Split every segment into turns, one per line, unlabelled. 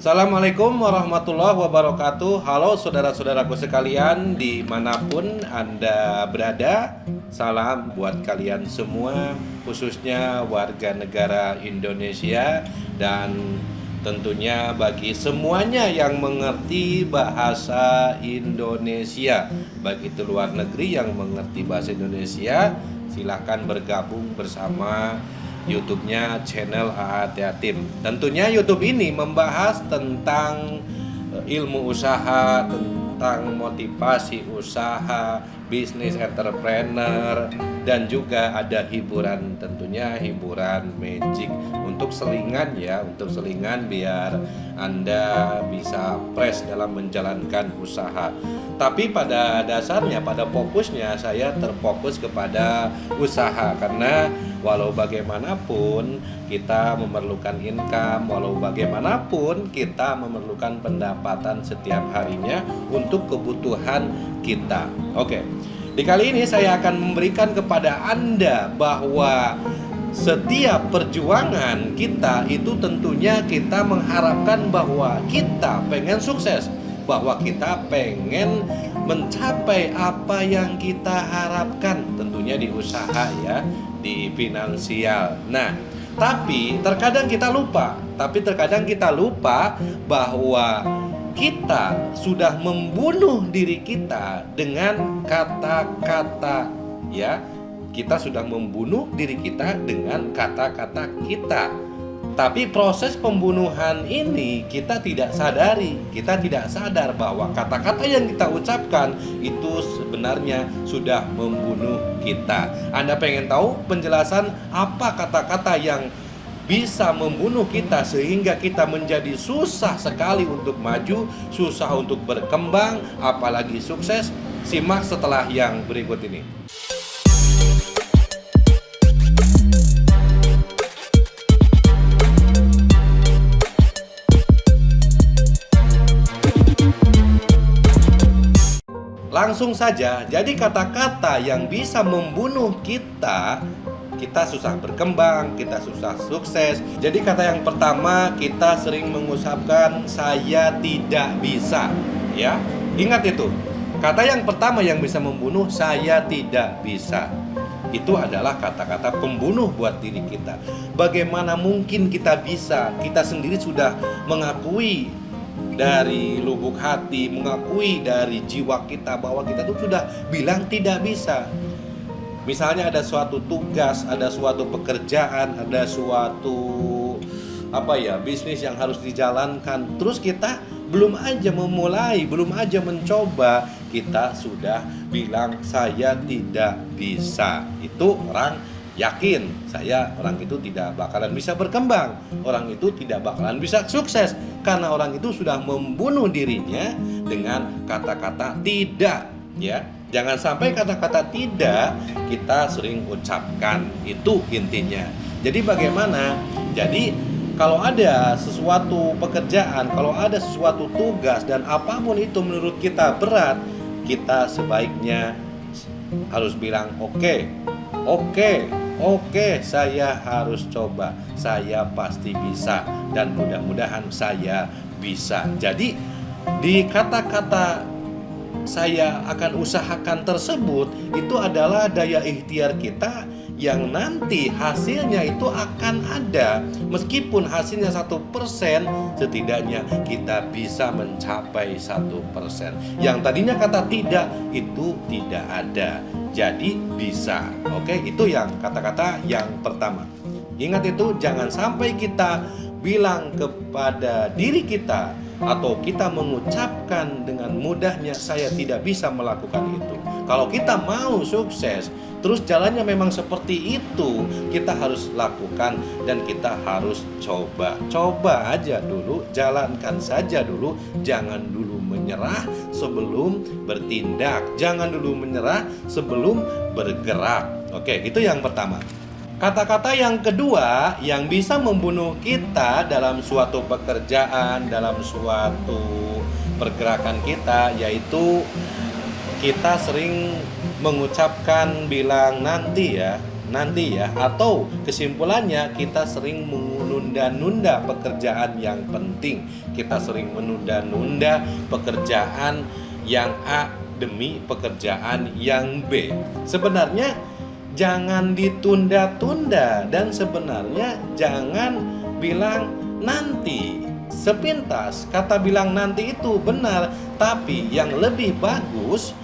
Assalamualaikum warahmatullahi wabarakatuh. Halo saudara-saudaraku sekalian dimanapun Anda berada. Salam buat kalian semua, khususnya warga negara Indonesia. Dan tentunya bagi semuanya yang mengerti bahasa Indonesia, baik itu luar negeri yang mengerti bahasa Indonesia, silahkan bergabung bersama YouTube-nya channel AAT Yatim. Tentunya YouTube ini membahas tentang ilmu usaha, tentang motivasi usaha, bisnis entrepreneur, dan juga ada hiburan, tentunya hiburan magic untuk selingan ya, untuk selingan biar Anda bisa fresh dalam menjalankan usaha. Tapi pada dasarnya, pada fokusnya saya terfokus kepada usaha, karena walau bagaimanapun kita memerlukan income, walau bagaimanapun kita memerlukan pendapatan setiap harinya untuk kebutuhan kita. Oke, di kali ini saya akan memberikan kepada Anda bahwa setiap perjuangan kita itu tentunya kita mengharapkan bahwa kita pengen sukses, bahwa kita pengen mencapai apa yang kita harapkan, tentunya di usaha ya, di finansial. Nah, tapi terkadang kita lupa bahwa kita sudah membunuh diri kita dengan kata-kata ya. Kita sudah membunuh diri kita dengan kata-kata kita. Tapi proses pembunuhan ini kita tidak sadari. Kita tidak sadar bahwa kata-kata yang kita ucapkan itu sebenarnya sudah membunuh kita. Anda pengen tahu penjelasan apa kata-kata yang bisa membunuh kita sehingga kita menjadi susah sekali untuk maju, susah untuk berkembang, apalagi sukses? Simak setelah yang berikut ini. Langsung saja, jadi kata-kata yang bisa membunuh kita, kita susah berkembang, kita susah sukses. Jadi kata yang pertama, kita sering mengucapkan saya tidak bisa, ya. Ingat itu. Kata yang pertama yang bisa membunuh, saya tidak bisa. Itu adalah kata-kata pembunuh buat diri kita. Bagaimana mungkin kita bisa? Kita sendiri sudah mengakui dari lubuk hati, mengakui dari jiwa kita bahwa kita tuh sudah bilang tidak bisa. Misalnya ada suatu tugas, ada suatu pekerjaan, ada suatu bisnis yang harus dijalankan. Terus kita belum aja memulai, belum aja mencoba, kita sudah bilang saya tidak bisa. Itu orang yakin orang itu tidak bakalan bisa berkembang, orang itu tidak bakalan bisa sukses, karena orang itu sudah membunuh dirinya dengan kata-kata tidak, ya. Jangan sampai kata-kata tidak kita sering ucapkan, itu intinya. Jadi bagaimana? Jadi kalau ada sesuatu pekerjaan, kalau ada sesuatu tugas dan apapun itu menurut kita berat, kita sebaiknya harus bilang Oke, saya harus coba. Saya pasti bisa dan mudah-mudahan saya bisa. Jadi di kata-kata saya akan usahakan tersebut itu adalah daya ikhtiar kita yang nanti hasilnya itu akan ada. Meskipun hasilnya 1%, setidaknya kita bisa mencapai 1%. Yang tadinya kata tidak itu tidak ada, jadi bisa. Oke, itu yang kata-kata yang pertama. Ingat itu, jangan sampai kita bilang kepada diri kita atau kita mengucapkan dengan mudahnya saya tidak bisa melakukan itu. Kalau kita mau sukses, terus jalannya memang seperti itu, kita harus lakukan dan kita harus coba. Coba aja dulu, jalankan saja dulu, jangan dulu menyerah sebelum bertindak, jangan dulu menyerah sebelum bergerak. Oke, itu yang pertama. Kata-kata yang kedua yang bisa membunuh kita dalam suatu pekerjaan, dalam suatu pergerakan kita, yaitu kita sering mengucapkan bilang nanti ya, nanti ya. Atau kesimpulannya kita sering menunda-nunda pekerjaan yang penting. Kita sering menunda-nunda pekerjaan yang A demi pekerjaan yang B. Sebenarnya jangan ditunda-tunda dan sebenarnya jangan bilang nanti. Sepintas kata bilang nanti itu benar, tapi yang lebih bagus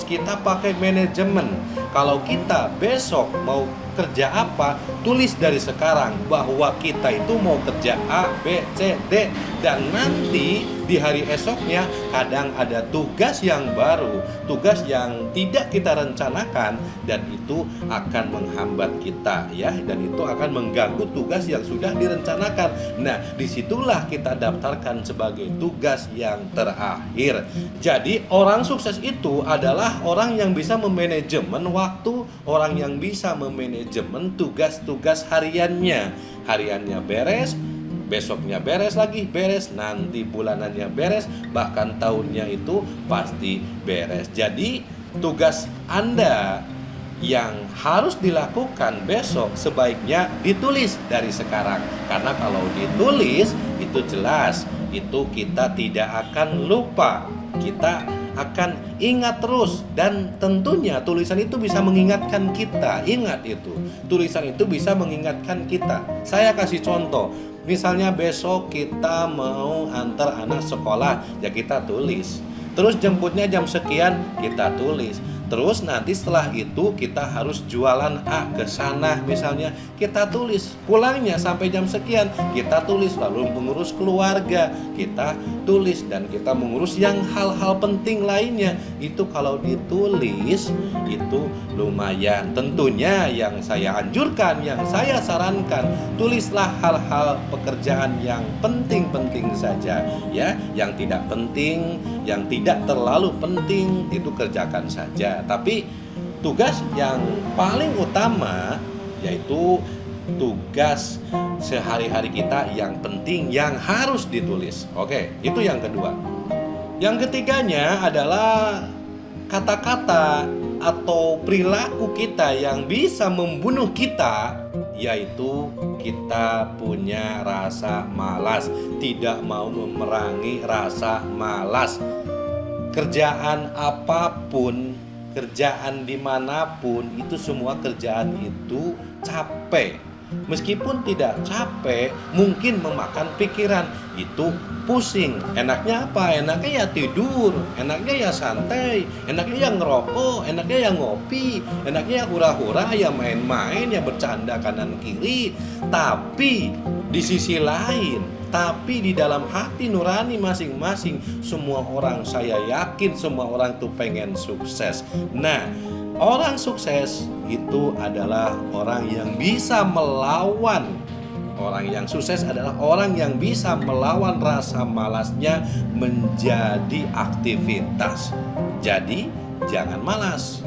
kita pakai manajemen. Kalau kita besok mau kerja apa, tulis dari sekarang bahwa kita itu mau kerja A, B, C, D, dan nanti di hari esoknya kadang ada tugas yang baru, tugas yang tidak kita rencanakan, dan itu akan menghambat kita ya, dan itu akan mengganggu tugas yang sudah direncanakan. Nah, disitulah kita daftarkan sebagai tugas yang terakhir. Jadi orang sukses itu adalah orang yang bisa memanajemen waktu, orang yang bisa memanajemen tugas-tugas hariannya. Hariannya beres, besoknya beres lagi, beres, nanti bulanannya beres, bahkan tahunnya itu pasti beres. Jadi tugas Anda yang harus dilakukan besok sebaiknya ditulis dari sekarang. Karena kalau ditulis itu jelas, itu kita tidak akan lupa, kita akan ingat terus, dan tentunya tulisan itu bisa mengingatkan kita. Ingat itu, tulisan itu bisa mengingatkan kita. Saya kasih contoh. Misalnya besok kita mau antar anak sekolah, ya kita tulis. Terus jemputnya jam sekian, kita tulis. Terus nanti setelah itu kita harus jualan A ke sana misalnya, kita tulis. Pulangnya sampai jam sekian, kita tulis. Lalu mengurus keluarga, kita tulis. Dan kita mengurus yang hal-hal penting lainnya. Itu kalau ditulis itu lumayan. Tentunya yang saya anjurkan, yang saya sarankan, tulislah hal-hal pekerjaan yang penting-penting saja ya. Yang tidak penting, yang tidak terlalu penting itu kerjakan saja. Tapi tugas yang paling utama yaitu tugas sehari-hari kita yang penting yang harus ditulis. Oke, itu yang kedua. Yang ketiganya adalah kata-kata atau perilaku kita yang bisa membunuh kita, yaitu kita punya rasa malas, tidak mau memerangi rasa malas. Kerjaan apapun, kerjaan dimanapun, itu semua kerjaan itu capek. Meskipun tidak capek, mungkin memakan pikiran, itu pusing. Enaknya apa? Enaknya ya tidur, enaknya ya santai, enaknya ya ngerokok, enaknya ya ngopi, enaknya ya hura-hura, ya main-main, ya bercanda kanan kiri. Tapi di sisi lain, tapi di dalam hati nurani masing-masing, semua orang, saya yakin semua orang tuh pengen sukses. Nah, orang sukses itu adalah orang yang bisa melawan. Orang yang sukses adalah orang yang bisa melawan rasa malasnya menjadi aktivitas. Jadi jangan malas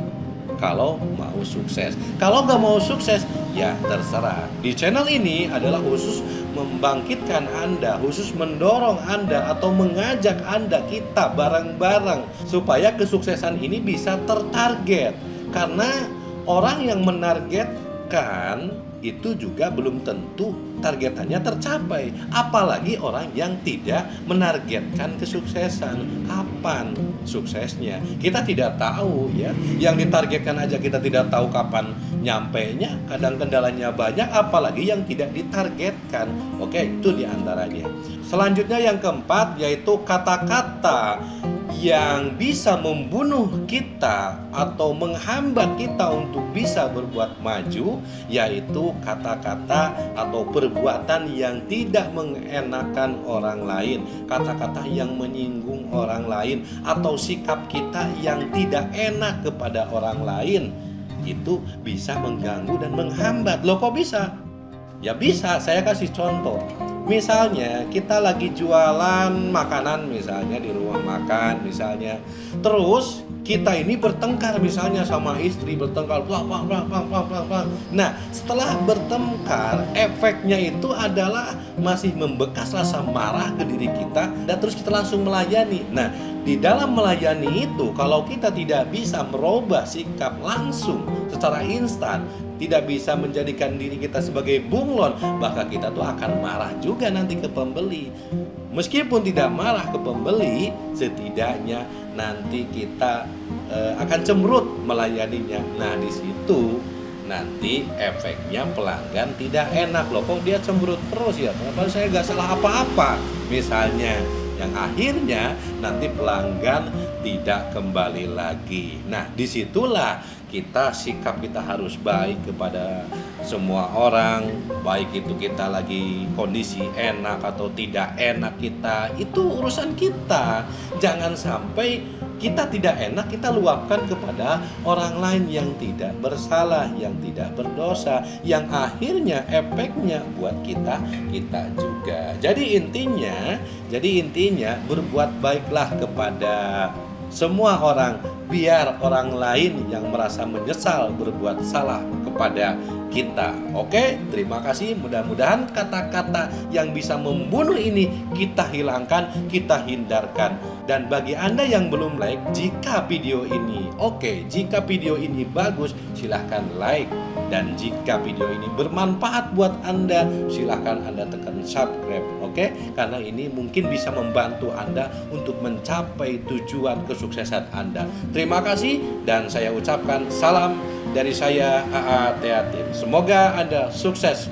kalau mau sukses. Kalau nggak mau sukses, ya terserah. Di channel ini adalah khusus membangkitkan Anda, khusus mendorong Anda atau mengajak Anda, kita bareng-bareng supaya kesuksesan ini bisa tertarget. Karena orang yang menargetkan itu juga belum tentu targetannya tercapai. Apalagi orang yang tidak menargetkan kesuksesan. Kapan suksesnya? Kita tidak tahu ya. Yang ditargetkan aja kita tidak tahu kapan nyampainya. Kadang kendalanya banyak, apalagi yang tidak ditargetkan. Oke, itu diantaranya. Selanjutnya yang keempat yaitu kata-kata yang bisa membunuh kita atau menghambat kita untuk bisa berbuat maju, yaitu kata-kata atau perbuatan yang tidak mengenakan orang lain, kata-kata yang menyinggung orang lain, atau sikap kita yang tidak enak kepada orang lain. Itu bisa mengganggu dan menghambat. Loh kok bisa? Ya bisa, saya kasih contoh. Misalnya kita lagi jualan makanan misalnya di rumah makan misalnya. Terus kita ini bertengkar misalnya sama istri, bertengkar. Nah, setelah bertengkar, efeknya itu adalah masih membekas rasa marah ke diri kita dan terus kita langsung melayani. Nah, di dalam melayani itu, kalau kita tidak bisa merubah sikap langsung secara instan, tidak bisa menjadikan diri kita sebagai bunglon, maka kita tuh akan marah juga nanti ke pembeli. Meskipun tidak marah ke pembeli, setidaknya nanti kita akan cemberut melayaninya. Nah, di situ nanti efeknya pelanggan tidak enak loh, kok dia cemberut terus ya, padahal saya gak salah apa-apa misalnya, yang akhirnya nanti pelanggan tidak kembali lagi. Nah, disitulah sikap kita harus baik kepada semua orang, baik itu kita lagi kondisi enak atau tidak enak, kita itu urusan kita. Jangan sampai kita tidak enak kita luapkan kepada orang lain yang tidak bersalah, yang tidak berdosa, yang akhirnya efeknya buat kita juga. Jadi intinya berbuat baiklah kepada semua orang, biar orang lain yang merasa menyesal berbuat salah kepada kita. Oke, terima kasih. Mudah-mudahan kata-kata yang bisa membunuh ini kita hilangkan, kita hindarkan. Dan bagi Anda yang belum like, jika video ini bagus, silahkan like. Dan jika video ini bermanfaat buat Anda, silahkan Anda tekan subscribe. Oke, karena ini mungkin bisa membantu Anda untuk mencapai tujuan kesuksesan Anda. Terima kasih, dan saya ucapkan salam dari saya, AA Teatim. Semoga Anda sukses